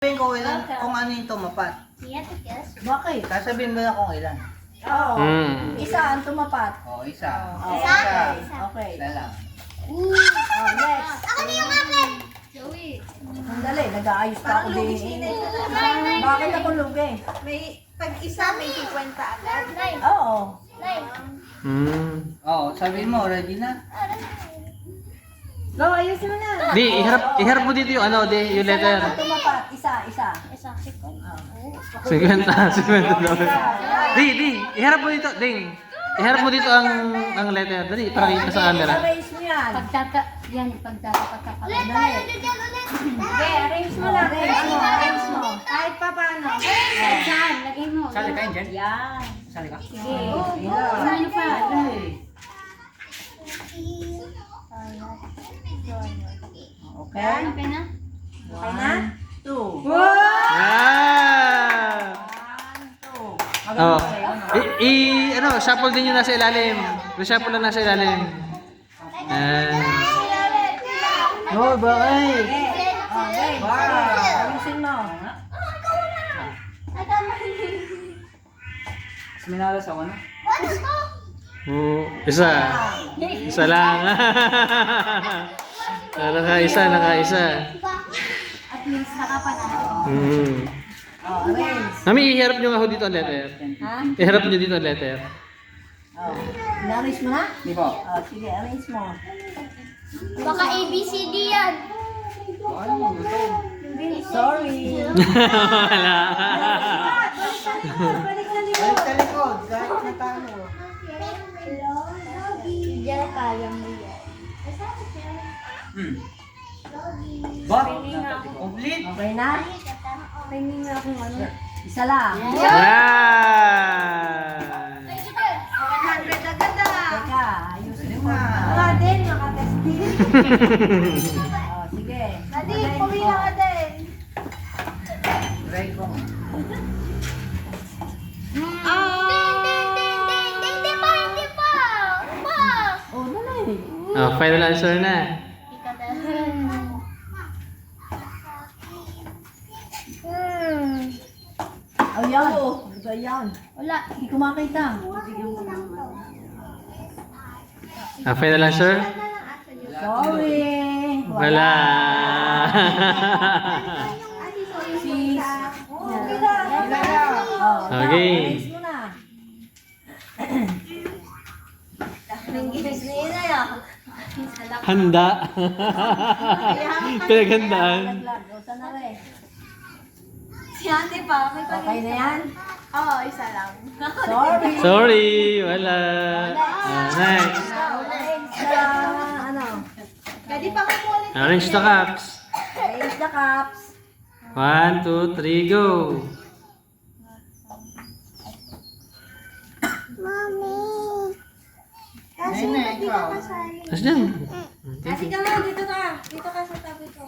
Sabihin ko ilan, kung ano yung tumapat. Bakit? Sasabihin mo na kung ilan. Oo. Mm. Isa ang tumapat. O, isa. Oh, Isa. Okay. Isa lang. Oh, next. Ako na yung akin. Sandali, nag-aayos pa ako din. Bakit ako lugi? May pag isa may 50 agad. Oo. Mm. O, sabihin mo, ready na? Go, ayusin mo na. Di, iharap mo dito yung ano, di, yung Isa lang letter. ang tumapat. Isa. 50, 50 daw. Di, iharap mo dito, ding. Iharap mo dito ang letter. Dali, para kita sa camera. Arrange mo yan. Pagtatapat ka Ulit pala. Okay, arrange mo lang. Arrange mo. Kahit pa paano. Saan? Lagay mo. Sali ka yun, Jen? Yan. Sali ka? Sige. Ano pa? Okay? Okay na? Okay na? 2. Ah! 1, 2. Oh. Ano, shuffle din yung nasa ilalim. Reshuffle lang nasa ilalim. Oh, bakit? Okay. Wow! Ayusin mo. Minalas ako na. Oh, isa. Isa lang. Nakaisa. At least nakapat na. Oh, arrange. Mami, iharap nyo nga ho dito ang letter. Ha? Iharap nyo dito ang letter. Oh. Na-arrange mo na? Hindi po. Oh, sige, arrange mo. Baka ABCD yan. Ano mo gusto? Sorry. Wala. Balik na dito. Balik sa likod, kahit na talo. Diyan kaya mo yan. Ba? Complete? Okay na? Tingin nga kung ano. Isa lang. Yan! 100 agad ah. Teka, ayusin mo. Mga din, makatesting. Oh, sige. Nadi, pumila ka din. Try ko. Hindi pa. Oh, dali. Oh, final answer na. Oh, yan. Ano yan? Wala. Hindi ko makita. Final answer? Sorry. Wala. Sis. Okay na. Oh, Okay. arrange mo na. Nanginis na yun ah. Handa. Pinaghandaan. Laglag. O, saan na rin? Si ate pa, may Okay na yan? Oo, isa lang. Sorry. Sorry, wala. Next. Arrange the, ano? Pwede pa kumulit. Arrange the cups. Arrange the cups. 1, 2, 3, go. Kasi Nene, hindi ikaw. ka kasali. Tapos dyan. Kasi ka mo, dito ka. Dito ka sa tabi ko.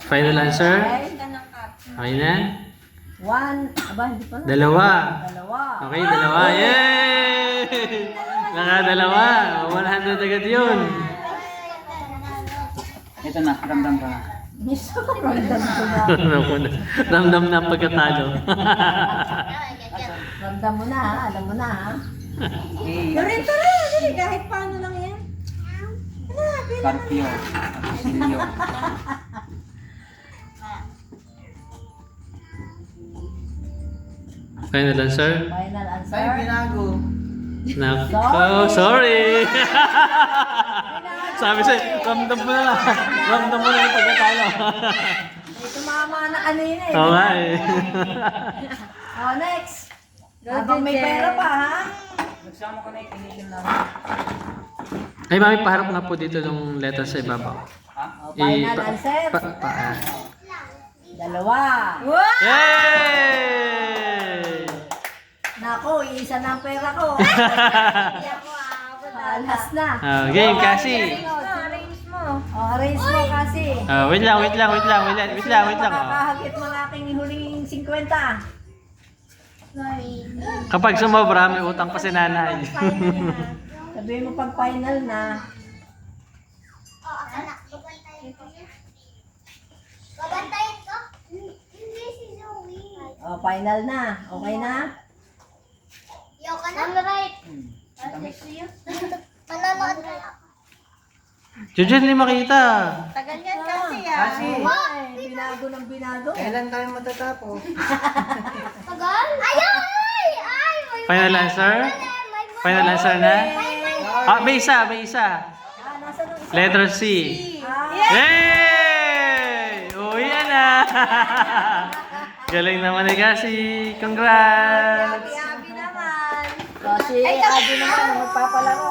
Final answer? Okay. Ka ng cup. Okay na? 1. Aba, hindi pa na. Dalawa. Dalawa. Okay, dalawa. Yay! Nakadalawa. 100 agad yun. Ito na, ramdam ko na. Miso, ramdam ko na. Ramdam na ang pagkatalo. Ramdam mo na, ha? Alam mo na, ha? Ganito rin, dali, kahit paano lang yan. Scorpio. Scorpio. Final answer? Final answer. Ay, binago. Nako, sorry. Sabi sa'yo, ramdam mo na lang. Ramdam mo na yung pagkatalo. Eh, tumama na kanina eh. Oo nga eh. Oh, next. Habang may pera pa, ha? Nagsama ko na yung kinikin namin. Ay, mami, paharap nga po dito ng letter sa ibabaw. Ha? Oh, final answer. Dalawa. Yay! Nako, iisa na ang pera ko. Alas na. Game, kasi. Arrange mo. Oh, arrange mo kasi. Wait lang. Makakahagit mo na aking huling 50. Sorry. Kapag sumobra, may utang pa si nanay. Sabihin mo pag final na. final na. Okay na? Yo ka na? On the right. Manonood ka lang. Jujen, hindi makita. Tagal yan kasi Kasi, Ay, binago ng binago. kailan tayo matatapos? Tagal? Ay! May Final answer? Final answer na? Ah, may isa. Nasa nung isa? Letter C. Yay! Uwi na! Galing naman ni Cassie. Congrats! Abi naman. Kasi Abi naman ang magpapalaro.